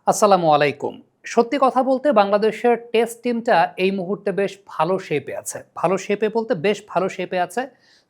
আসসালামু আলাইকুম। সত্যি কথা বলতে বাংলাদেশের টেস্ট টিমটা এই মুহূর্তে বেশ ভালো শেপে আছে। ভালো শেপে বলতে বেশ ভালো শেপে আছে।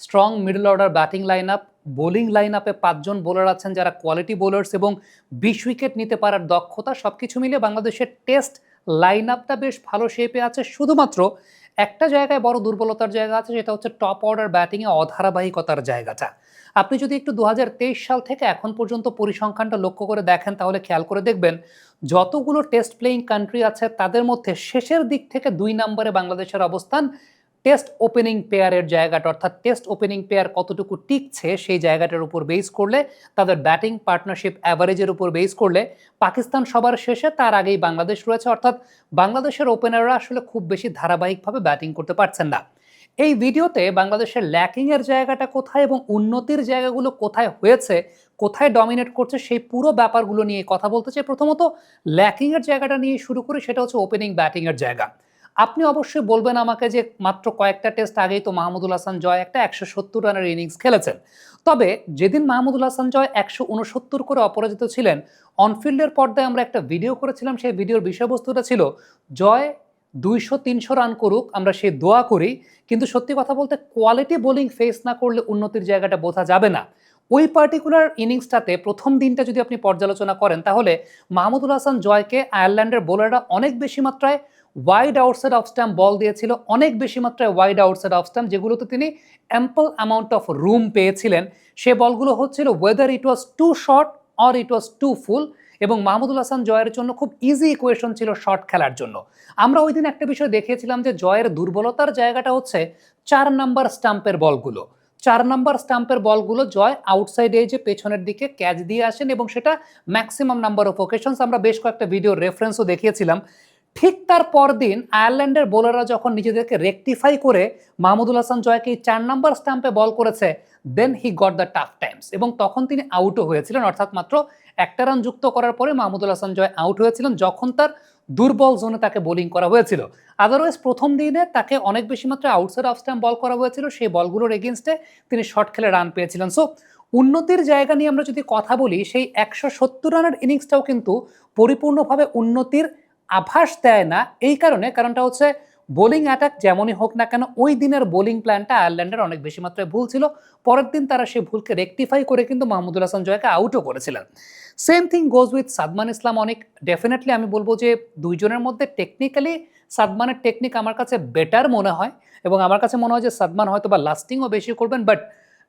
Strong middle order batting lineup, bowling লাইনআপে ৫ জন বোলার আছেন যারা কোয়ালিটি বোলার্স এবং ২০ উইকেট নিতে পারার দক্ষতা সবকিছু মিলিয়ে বাংলাদেশের টেস্ট লাইনআপটা বেশ ভালো শেপে আছে। শুধুমাত্র একটা জায়গায় বড় দুর্বলতার জায়গা আছে, সেটা হচ্ছে টপ অর্ডার ব্যাটিংয়ে অধারাবাহিকতার জায়গাটা। আপনি যদি একটু ২০২৩ সাল থেকে এখন পর্যন্ত পরিসংখ্যানটা লক্ষ্য করে দেখেন তাহলে খেয়াল করে দেখবেন যতগুলো টেস্ট প্লেয়িং কান্ট্রি আছে তাদের মধ্যে শেষের দিক থেকে ২ নম্বরে বাংলাদেশের অবস্থান। টেস্ট ওপেনিং পেয়ারের জায়গাটা, অর্থাৎ টেস্ট ওপেনিং পেয়ার কতটুকু টিকছে সেই জায়গাটার উপর বেস করলে, তাদের ব্যাটিং পার্টনারশিপ অ্যাভারেজের উপর বেস করলে পাকিস্তান সবার শেষে, তার আগেই বাংলাদেশ রয়েছে। অর্থাৎ বাংলাদেশের ওপেনাররা আসলে খুব বেশি ধারাবাহিকভাবে ব্যাটিং করতে পারছেন না। এই ভিডিওতে বাংলাদেশের ল্যাকিংয়ের জায়গাটা কোথায় এবং উন্নতির জায়গাগুলো কোথায় হয়েছে, কোথায় ডমিনেট করছে সেই পুরো ব্যাপারগুলো নিয়ে কথা বলতে চাই। প্রথমত ল্যাকিংয়ের জায়গাটা নিয়ে শুরু করি, সেটা হচ্ছে ওপেনিং ব্যাটিংয়ের জায়গা। আপনি অবশ্যই বলবেন আমাকে যে মাত্র কয়েকটা টেস্ট আগেই তো মাহমুদুল হাসান জয় একটা ১৭০ রানের ইনিংস খেলেছেন। তবে যেদিন মাহমুদুল হাসান জয় ১৬৯ করে অপরাজিত ছিলেন, অনফিল্ডের পর্দায় আমরা একটা ভিডিও করেছিলাম। সেই ভিডিওর বিষয়বস্তুটা ছিল জয় ২০০-৩০০ রান করুক, আমরা সেই দোয়া করি। কিন্তু সত্যি কথা বলতে কোয়ালিটি বোলিং ফেস না করলে উন্নতির জায়গাটা বোঝা যাবে না। ওই পার্টিকুলার ইনিংসটাতে প্রথম দিনটা যদি আপনি পর্যালোচনা করেন তাহলে মাহমুদুল হাসান জয়কে আয়ারল্যান্ডের বোলাররা অনেক বেশি মাত্রায় ওয়াইড আউটসাইড অফ স্ট্যাম্প বল দিয়েছিল, অনেক বেশি মাত্রায় ওয়াইড আউটসাইড অফ স্ট্যাম্প, যেগুলোতে তিনি অ্যাম্পল অ্যামাউন্ট অফ রুম পেয়েছিলেন। সে বলগুলো হচ্ছিল whether it was too short or it was too full, এবং মাহমুদুল হাসান জয়ের জন্য খুব ইজি ইকুয়েশন ছিল শর্ট খেলার জন্য। আমরা ওই দিন একটা বিষয় দেখিয়েছিলাম যে জয়ের দুর্বলতার জায়গাটা হচ্ছে ৪ নাম্বার স্টাম্পের বলগুলো। ৪ নাম্বার স্টাম্পের বলগুলো জয় আউটসাইড এজে পেছনের দিকে ক্যাচ দিয়ে আসেন এবং সেটা ম্যাক্সিমাম নাম্বার অফ ওকেশনস, আমরা বেশ কয়েকটা ভিডিওর রেফারেন্সও দেখিয়েছিলাম। ঠিক তার পরদিন আয়ারল্যান্ডের বোলাররা যখন নিজেদেরকে রেকটিফাই করে মাহমুদুল হাসান জয়কে ৪ নাম্বার স্টাম্পে বল করেছে, then he got the tough times, এবং তখন তিনি আউটও হয়েছিলেন। অর্থাৎ মাত্র একটা রান যুক্ত করার পরে মাহমুদুল হাসান জয় আউট হয়েছিলেন যখন তার দুর্বল জোনে তাকে বোলিং করা হয়েছিল। আদারওয়াইজ প্রথম দিনে তাকে অনেক বেশি মাত্রায় আউটসাইড অফ স্ট্যাম্প বল করা হয়েছিল, সেই বলগুলোর এগেনস্টে তিনি শর্ট খেলে রান পেয়েছিলেন। সো উন্নতির জায়গা নিয়ে আমরা যদি কথা বলি, সেই ১৭০ রানের ইনিংসটাও কিন্তু পরিপূর্ণভাবে উন্নতির আভাস দেয় না। এই কারণটা হচ্ছে বোলিং অ্যাটাক যেমনই হোক না কেন, ওই দিনের বোলিং প্ল্যানটা আয়ারল্যান্ডের অনেক বেশি মাত্রায় ভুল ছিল। পরের দিন তারা সেই ভুলকে রেকটিফাই করে কিন্তু মাহমুদুল হাসান জয়কে আউটও করেছিলেন। Same thing goes with Sadman Islam অনেক। ডেফিনেটলি আমি বলবো যে দুইজনের মধ্যে টেকনিক্যালি সাদমানের টেকনিক আমার কাছে বেটার মনে হয়, এবং আমার কাছে মনে হয় যে সাদমান হয়তো বা লাস্টিংও বেশি করবেন। বাট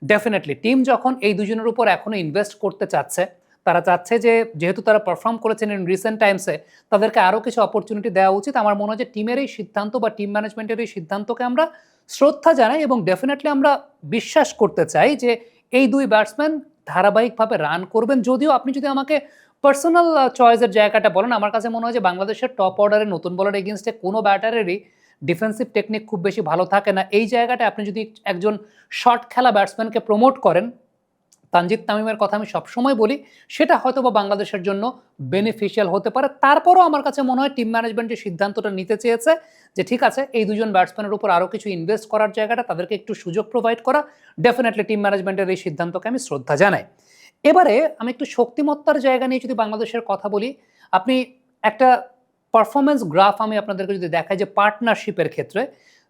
ডেফিনেটলি টিম যখন এই দুজনের উপর এখনো ইনভেস্ট করতে চাচ্ছে, তারা চাচ্ছে যে যেহেতু তারা পারফর্ম করেছেন ইন রিসেন্ট টাইমসে, তাদেরকে আরও কিছু অপরচুনিটি দেওয়া উচিত। আমার মনে হয় যে টিমের এই সিদ্ধান্ত বা টিম ম্যানেজমেন্টের এই সিদ্ধান্তকে আমরা শ্রদ্ধা জানাই এবং ডেফিনেটলি আমরা বিশ্বাস করতে চাই যে এই দুই ব্যাটসম্যান ধারাবাহিকভাবে রান করবেন। যদিও আপনি যদি আমাকে পার্সোনাল চয়েসের জায়গাটা বলেন, আমার কাছে মনে হয় যে বাংলাদেশের টপ অর্ডারের নতুন বলার এগেনস্টে কোনো ব্যাটারেরই ডিফেন্সিভ টেকনিক খুব বেশি ভালো থাকে না। এই জায়গাটা আপনি যদি একজন শর্ট খেলা ব্যাটসম্যানকে প্রমোট করেন, তানজিদ তামিমের কথা আমি সবসময় বলি, সেটা হয়তো বা বাংলাদেশের জন্য বেনিফিশিয়াল হতে পারে। তারপরও আমার কাছে মনে হয় টিম ম্যানেজমেন্ট যে সিদ্ধান্তটা নিতে চেয়েছে যে ঠিক আছে এই দুজন ব্যাটসম্যানের উপর আরও কিছু ইনভেস্ট করার জায়গাটা, তাদেরকে একটু সুযোগ প্রোভাইড করা, ডেফিনেটলি টিম ম্যানেজমেন্টের এই সিদ্ধান্তকে আমি শ্রদ্ধা জানাই। এবারে আমি একটু শক্তিমত্তার জায়গা নিয়ে যদি বাংলাদেশের কথা বলি, আপনি একটা পারফরমেন্স গ্রাফ আমি আপনাদেরকে যদি দেখাই যে পার্টনারশিপের ক্ষেত্রে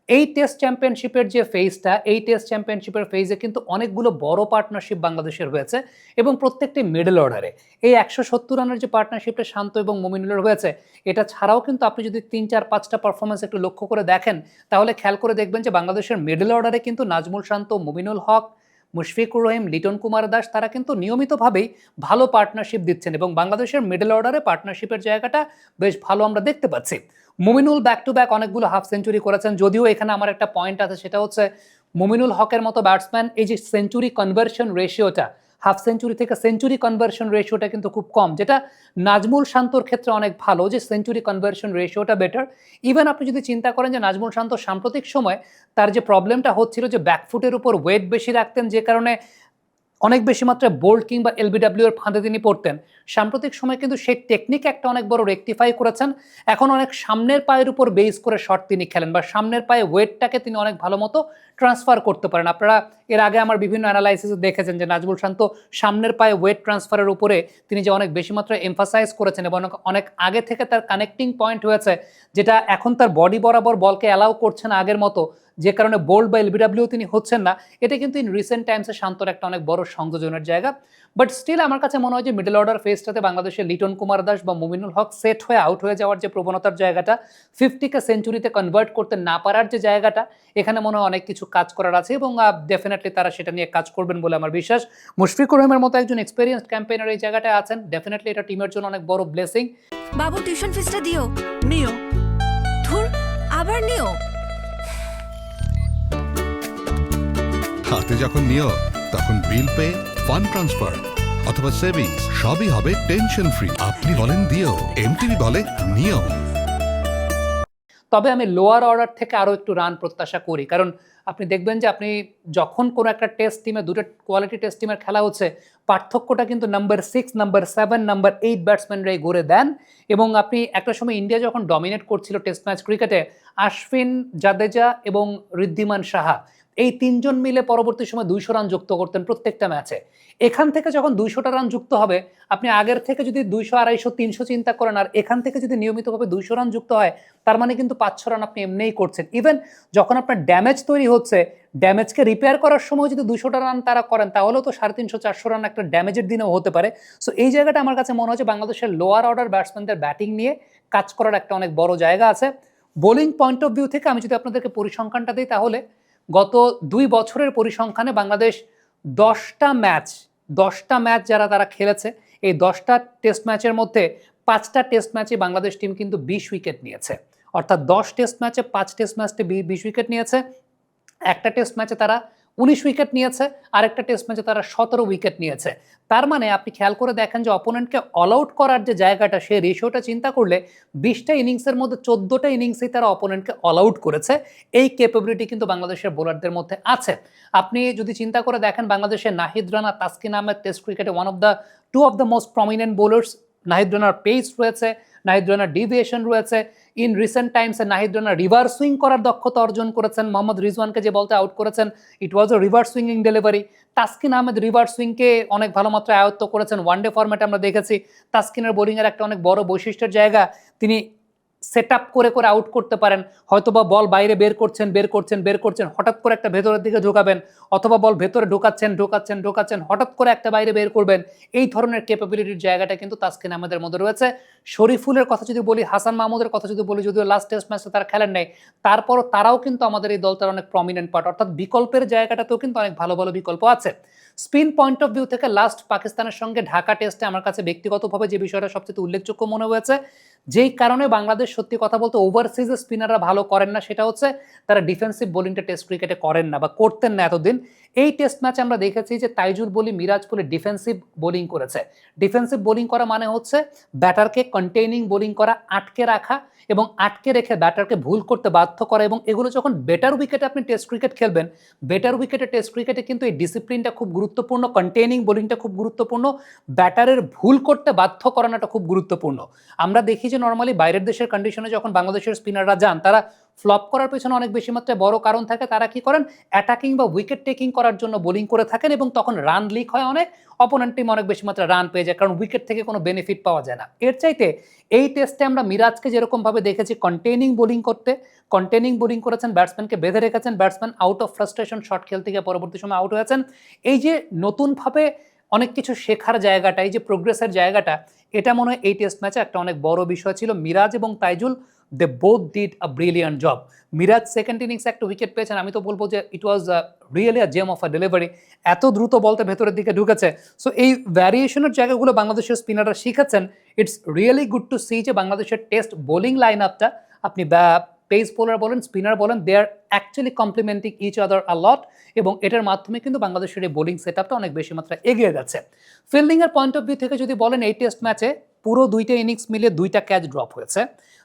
এই টেস্ট চ্যাম্পিয়নশিপের যে ফেজটা, এই টেস্ট চ্যাম্পিয়নশিপের ফেজে কিন্তু অনেকগুলো বড় পার্টনারশিপ বাংলাদেশের হয়েছে এবং প্রত্যেকটি মিডল অর্ডারে। এই ১৭০ রানের যে পার্টনারশিপটা শান্ত এবং মুমিনুলের হয়েছে, এটা ছাড়াও কিন্তু আপনি যদি ৩-৪-৫টা পারফরমেন্স একটু লক্ষ্য করে দেখেন তাহলে খেয়াল করে দেখবেন যে বাংলাদেশের মিডল অর্ডারে কিন্তু নাজমুল শান্ত, মুমিনুল হক, মুশফিকুর রহিম, লিটন কুমার দাস তারা কিন্তু নিয়মিতভাবেই ভালো পার্টনারশিপ দিচ্ছেন এবং বাংলাদেশের মিডল অর্ডারে পার্টনারশিপের জায়গাটা বেশ ভালো আমরা দেখতে পাচ্ছি। মুমিনুল ব্যাক টু ব্যাক অনেকগুলো হাফ সেঞ্চুরি করেছেন, যদিও এখানে আমার একটা পয়েন্ট আছে, সেটা হচ্ছে মুমিনুল হকের মতো ব্যাটসম্যান এই যে সেঞ্চুরি কনভার্সন রেশিওটা, হাফ সেঞ্চুরি থেকে সেঞ্চুরি কনভার্সন রেশিওটা কিন্তু খুব কম, যেটা নাজমুল শান্তর ক্ষেত্রে অনেক ভালো যে সেঞ্চুরি কনভার্সন রেশিওটা বেটার। ইভেন আপনি যদি চিন্তা করেন যে নাজমুল শান্ত সাম্প্রতিক সময় তার যে প্রবলেমটা হচ্ছিল যে ব্যাকফুটের উপর ওয়েট বেশি রাখতেন, যে কারণে অনেক বেশি মাত্রায় বোল্ড কিংবা এলবিডব্লিউ এর ফাঁদে তিনি পড়তেন। সাম্প্রতিক সময়ে কিন্তু সেই টেকনিক একটা অনেক বড় রেকটিফাই করেছেন। এখন অনেক সামনের পায়ের উপর বেস করে শট তিনি খেলেন বা সামনের পায়ে ওয়েটটাকে তিনি অনেক ভালো মতো ট্রান্সফার করতে পারেন। আপনারা এর আগে আমার বিভিন্ন অ্যানালাইসিসে দেখেছেন যে নাজমুল শান্ত সামনের পায়ে ওয়েট ট্রান্সফারের উপরে তিনি যে অনেক বেশি মাত্রায় এমফাসাইজ করেছেন এবং অনেক আগে থেকে তার কানেক্টিং পয়েন্ট হয়েছে, যেটা এখন তার বডি বরাবর বলকে অ্যালাউ করছে না আগের মতো, যে কারণে বোল্ড বা এলবিডব্লিউ তিনি হচ্ছেন না। এটা কিন্তু ইন রিসেন্ট টাইমসে শান্তর একটা অনেক বড় সংযোজনের জায়গা। বাট স্টিল আমার কাছে মনে হয় যে মিডল অর্ডার ফেজটাতে বাংলাদেশের লিটন কুমার দাস বা মুমিনুল হক সেট হয়ে আউট হয়ে যাওয়ার যে প্রবণতার জায়গাটা, 50কে সেঞ্চুরিতে কনভার্ট করতে না পারার যে জায়গাটা, এখানে মনে হয় অনেক কিছু কাজ করার আছে এবং ডেফিনেটলি তারা সেটা নিয়ে কাজ করবেন বলে আমার বিশ্বাস। মুশফিকুর রহিমের মতো একজন এক্সপেরিয়েন্সড ক্যাম্পেইনার এই জায়গাটায় আছেন, ডেফিনেটলি এটা টিমের জন্য অনেক বড় ব্লেসিং। বাবু টিউশন ফিসটা দিও। নিও। ধুর, আবার নিও। হাতে যখন নিও তখন বিল পে, ফান্ড ট্রান্সফার অথবা সেভিংস সবই হবে টেনশন ফ্রি। আপনি বলেন দিও, এমটিভি বলে নিও। তবে আমি লোয়ার অর্ডার থেকে আরও একটু রান প্রত্যাশা করি, কারণ আপনি দেখবেন যে আপনি যখন কোনো একটা টেস্ট টিমে, দুটো কোয়ালিটি টেস্ট টিমের খেলা হচ্ছে, পার্থক্যটা কিন্তু নাম্বার 6, নাম্বার 7, নাম্বার 8 ব্যাটসম্যানরাই গড়ে দেন। এবং আপনি একটা সময় ইন্ডিয়া যখন ডমিনেট করছিল টেস্ট ম্যাচ ক্রিকেটে, আশফিন, জাদেজা এবং ঋদ্ধিমান সাহা এই তিনজন মিলে পরবর্তী সময় 200 রান যুক্ত করতেন প্রত্যেকটা ম্যাচে। এখান থেকে যখন 200টা রান যুক্ত হবে, আপনি আগের থেকে যদি 200, 250, 300 চিন্তা করেন, আর এখান থেকে যদি নিয়মিতভাবে 200 রান যুক্ত হয়, তার মানে কিন্তু 5-6 রান আপনি এমনিই করছেন। ইভেন যখন আপনার ড্যামেজ তৈরি হচ্ছে, ড্যামেজকে রিপেয়ার করার সময় যদি 200টা রান তারা করেন, তাহলেও তো 350-400 রান একটা ড্যামেজের দিনেও হতে পারে। সো এই জায়গাটা আমার কাছে মনে হচ্ছে বাংলাদেশের লোয়ার অর্ডার ব্যাটসম্যানদের ব্যাটিং নিয়ে কাজ করার একটা অনেক বড় জায়গা আছে। বোলিং পয়েন্ট অফ ভিউ থেকে আমি যদি আপনাদেরকে পরিসংখ্যানটা দিই, তাহলে গত 2 বছরের পরিসংখ্যানে বাংলাদেশ 10টা ম্যাচ যারা তারা খেলেছে, এই 10টা টেস্ট ম্যাচের মধ্যে 5টা টেস্ট ম্যাচে বাংলাদেশ টিম কিন্তু 20 উইকেট নিয়েছে। অর্থাৎ 10 টেস্ট ম্যাচে 5 টেস্ট ম্যাচে 20 উইকেট নিয়েছে। একটা টেস্ট ম্যাচে তারা 19 উইকেট নিয়েছে, আরেকটা টেস্ট ম্যাচে তারা 17 উইকেট নিয়েছে। তার মানে আপনি খেয়াল করে দেখেন যে অপোনেন্টকে অল আউট করার যে জায়গাটা, সেই রেশিওটা চিন্তা করলে 20টা ইনিংসের মধ্যে 14টা ইনিংসেই তারা অপোনেন্টকে অল আউট করেছে। এই ক্যাপাবিলিটি কিন্তু বাংলাদেশের বোলারদের মধ্যে আছে। আপনি যদি চিন্তা করে দেখেন, বাংলাদেশের নাহিদ রানা, তাসকিন আহমেদ টেস্ট ক্রিকেটে two of the most prominent bowlers. Nahid রানার পেস রয়েছে, নাহিদ রানার ডিভিয়েশন রয়েছে। ইন রিসেন্ট টাইমসে নাহিদ রানা রিভার্স সুইং করার দক্ষতা অর্জন করেছেন। মোহাম্মদ রিজওয়ানকে যে বলতে আউট করেছেন, it was a reverse swinging delivery. Taskin Ahmed reverse সুইংকে অনেক ভালো মাত্রায় আয়ত্ত করেছেন। ওয়ানডে ফরম্যাটে আমরা দেখেছি তাসকিনের বোলিংয়ের একটা অনেক বড় বৈশিষ্ট্যের জায়গা, তিনি সেট আপ করে আউট করতে পারেন। হয়তোবা বল বাইরে বের করছেন, হঠাৎ করে একটা ভেতরের দিকে ঢোকাবেন, অথবা বল ভেতরে ঢোকাচ্ছেন, হঠাৎ করে একটা বাইরে বের করবেন। এই ধরনের ক্যাপাবিলিটির জায়গাটা কিন্তু তাসকিন আহমেদের মধ্যে রয়েছে। শরীফুলের কথা যদি বলি, হাসান মাহমুদের কথা যদি বলি, যদিও লাস্ট টেস্ট ম্যাচে তারা খেলেন নাই, তারপরও তারাও কিন্তু আমাদের এই দলটার অনেক প্রমিনেন্ট পার্ট। অর্থাৎ বিকল্পের জায়গাটাতেও কিন্তু অনেক ভালো ভালো বিকল্প আছে। স্পিন পয়েন্ট অফ ভিউ থেকে লাস্ট পাকিস্তানের সঙ্গে ঢাকা টেস্টে আমার কাছে ব্যক্তিগতভাবে যে বিষয়টা সবচেয়ে উল্লেখযোগ্য মনে হয়েছে, যেই কারণে বাংলাদেশ সত্যি কথা বলতে ওভারসিজে স্পিনাররা ভালো করেন না, সেটা হচ্ছে তারা ডিফেন্সিভ বোলিংটা টেস্ট ক্রিকেটে করেন না বা করতেন না এতদিন। এই টেস্ট ম্যাচে আমরা দেখেছি যে তাইজুল বলি, মিরাজ বলি ডিফেন্সিভ বোলিং করেছে। ডিফেন্সিভ বোলিং করা মানে হচ্ছে ব্যাটারকে কন্টেইনিং বোলিং করা, আটকে রাখা এবং আটকে রেখে ব্যাটারকে ভুল করতে বাধ্য করা। এবং এগুলো যখন বেটার উইকেটে আপনি টেস্ট ক্রিকেট খেলবেন, বেটার উইকেটে টেস্ট ক্রিকেটে কিন্তু এই ডিসিপ্লিনটা খুব গুরুত্বপূর্ণ, কন্টেইনিং বোলিংটা খুব গুরুত্বপূর্ণ, ব্যাটারের ভুল করতে বাধ্য করানোটা খুব গুরুত্বপূর্ণ। আমরা দেখি যে নর্মালি বাইরের দেশের কন্ডিশনে যখন বাংলাদেশের স্পিনাররা যান, তারা ফ্লপ করার পেছনে অনেক বেশি মাত্রায় বড় কারণ থাকে। তারা কি করেন, অ্যাটাকিং বা উইকেট টেকিং করার জন্য বোলিং করে থাকেন এবং তখন রান লিক হয় অনেক, অপোনেন্ট টিম অনেক বেশি মাত্রায় রান পেয়ে যায়, কারণ উইকেট থেকে কোনো বেনিফিট পাওয়া যায় না। এর চাইতে এই টেস্টে আমরা মিরাজকে যেরকমভাবে দেখেছি কন্টেইনিং বোলিং করতে, কন্টেইনিং বোলিং করেছেন, ব্যাটসম্যানকে বেঁধে রেখেছেন, batsman out of frustration shot খেলতে গিয়ে পরবর্তী সময় আউট হয়েছেন। এই যে নতুনভাবে অনেক কিছু শেখার জায়গাটা, এই যে প্রোগ্রেসের জায়গাটা, এটা মনে হয় এই টেস্ট ম্যাচে একটা অনেক বড় বিষয় ছিল। মিরাজ এবং Taijul, they both did a brilliant job. Miraz second ইনিংসে একটা উইকেট পেয়েছেন, আমি তো বলবো যে it was really a gem of a delivery. এত দ্রুত বলতে ভেতরের দিকে ঢুকেছে। সো এই ভ্যারিয়েশনের জায়গাগুলো বাংলাদেশের স্পিনাররা শিখেছেন। It's really good to see যে বাংলাদেশের টেস্ট বোলিং লাইন আপটা, আপনি পেস বোলার বলেন, স্পিনার বলেন, দে আর অ্যাকচুয়ালি কমপ্লিমেন্টিং ইচ আদার আ লট, এবং এটার মাধ্যমে কিন্তু বাংলাদেশের এই বোলিং সেট আপটা অনেক বেশি মাত্রায় এগিয়ে যাচ্ছে। ফিল্ডিংয়ের পয়েন্ট অফ ভিউ থেকে যদি বলেন, এই টেস্ট ম্যাচে পুরো 2টা ইনিংস মিলিয়ে 2টা ক্যাচ ড্রপ হয়েছে,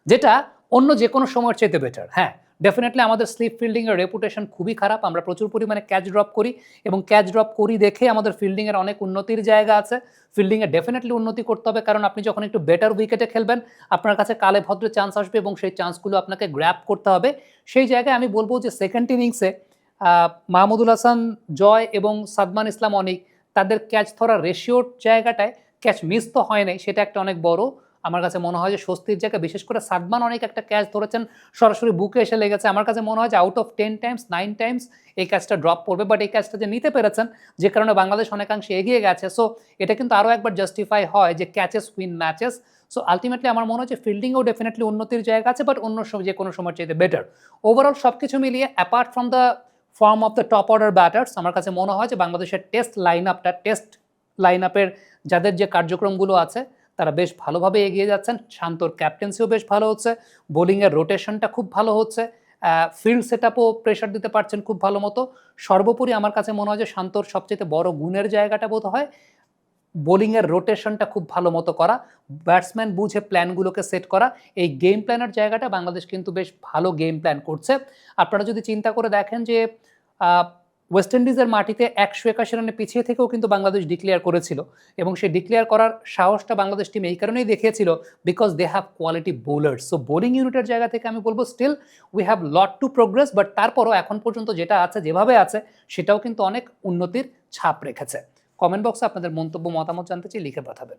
যেটা অন্য যে কোনো সময়ের চাইতে বেটার। হ্যাঁ, ডেফিনেটলি আমাদের স্লিপ ফিল্ডিংয়ের রেপুটেশন খুবই খারাপ, আমরা প্রচুর পরিমাণে ক্যাচ ড্রপ করি এবং ক্যাচ ড্রপ করি দেখে আমাদের ফিল্ডিংয়ের অনেক উন্নতির জায়গা আছে। ফিল্ডিংয়ে ডেফিনেটলি উন্নতি করতে হবে, কারণ আপনি যখন একটু বেটার উইকেটে খেলবেন আপনার কাছে কালে ভদ্রে চান্স আসবে এবং সেই চান্সগুলো আপনাকে গ্র্যাব করতে হবে। সেই জায়গায় আমি বলবো যে সেকেন্ড ইনিংসে মাহমুদুল হাসান জয় এবং সাদমান ইসলাম অনিক তাদের ক্যাচ ধরার রেশিওর জায়গাটায় ক্যাচ মিস তো হয় নাই, সেটা একটা অনেক বড় আমার কাছে মনে হয় যে স্বস্তির জায়গা। বিশেষ করে সাদমান অনেক একটা ক্যাচ ধরেছেন সরাসরি বুকে এসে লেগেছে, আমার কাছে মনে হয় যে আউট অফ 10 টাইমস 9 টাইমস এই ক্যাচটা ড্রপ পড়বে, বাট এই ক্যাচটা যে নিতে পেরেছেন যে কারণে বাংলাদেশ অনেকাংশে এগিয়ে গেছে। সো এটা কিন্তু আরও একবার জাস্টিফাই হয় যে catches win matches. So ultimately আমার মনে হয় যে ফিল্ডিংয়েও ডেফিনেটলি উন্নতির জায়গা আছে, বাট অন্য যে কোনো সময় চাইতে বেটার। ওভারঅল সব কিছু মিলিয়ে apart from the form of the top order batters আমার কাছে মনে হয় যে বাংলাদেশের টেস্ট লাইন আপের যাদের যে কার্যক্রমগুলো আছে তারা বেশ ভালোভাবে এগিয়ে যাচ্ছেন। শান্তর ক্যাপ্টেন্সিও বেশ ভালো হচ্ছে, বোলিংয়ের রোটেশনটা খুব ভালো হচ্ছে, ফিল্ড সেট আপও প্রেশার দিতে পারছেন খুব ভালো মতো। সর্বোপরি আমার কাছে মনে হয় যে শান্তর সবচেয়ে বড় গুণের জায়গাটা বোধ হয় বোলিংয়ের রোটেশনটা খুব ভালো মতো করা, ব্যাটসম্যান বুঝে প্ল্যানগুলোকে সেট করা। এই গেম প্ল্যানের জায়গাটা বাংলাদেশ কিন্তু বেশ ভালো গেম প্ল্যান করছে। আপনারা যদি চিন্তা করে দেখেন যে ওয়েস্ট ইন্ডিজের মাটিতে 181 রানে পিছিয়ে থেকেও কিন্তু বাংলাদেশ ডিক্লেয়ার করেছিল এবং সেই ডিক্লেয়ার করার সাহসটা বাংলাদেশ টিম এই কারণেই দেখিয়েছিল because they have quality bowlers. So bowling ইউনিটের জায়গা থেকে আমি বলবো still we have lot to progress, but তারপরও এখন পর্যন্ত যেটা আছে যেভাবে আছে সেটাও কিন্তু অনেক উন্নতির ছাপ রেখেছে। কমেন্ট বক্সে আপনাদের মন্তব্য মতামত জানতে চাই, লিখে পাঠাবেন।